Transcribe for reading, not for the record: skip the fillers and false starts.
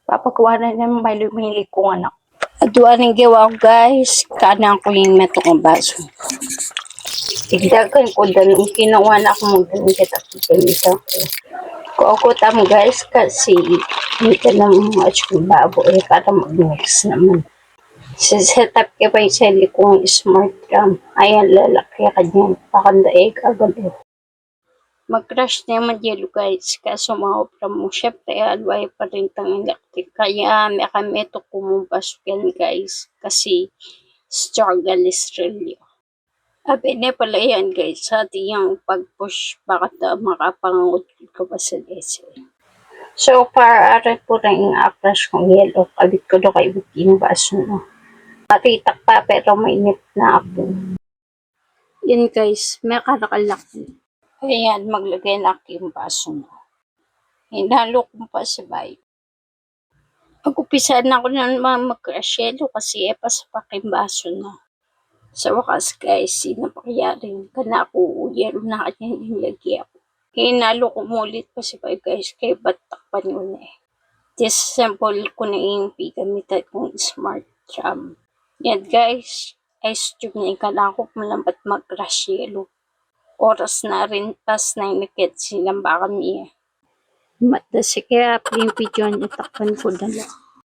Papagawa na naman may lumili kong anak. At doon ang gawa ko guys, kanang ko yung metong baso. Tigdagan ko dahil kinawa na ako magdalang kita isa ko. Kuako tamo guys kasi hindi na mga babo para mag-mix naman. Set up ka pa yung sali kong smart cam. Ayan lalaki ka dyan. Pakandaig agad eh. Mag-crash na yung yellow guys. Kaso maopra mo. Siyempre alway pa rin tang electric. Kaya may kami ito kumumpas yan guys. Kasi struggle is real. Abi na pala yan guys. Sa yung pag-push bakit makapangot ko pa sa DC. So far, aray po rin yung apras kong yellow. Kabit ko do kay Buking baso no. Matitak pa pero mainit na ako. Yan guys, may karakalaki. Ayan, maglagay na ako yung baso na. Hinalo ko pa si Bay. Pag-upisan na ako ng mga mag-crasyelo kasi pasapak yung baso na. Sa wakas guys, sinapakyarin ka na ako. Yero na kanya nilagay ako. Hinalo ko mulit pa si Bay guys kaya batak pa yun eh. Disassemble ko na yung gamitan kong smart tram. Yan guys, ice tube na ikalakop malambat mag-crasyelo. Oras na rin pas na inakit silang baka niya. Matasi kaya yung video niya takpan ko dala.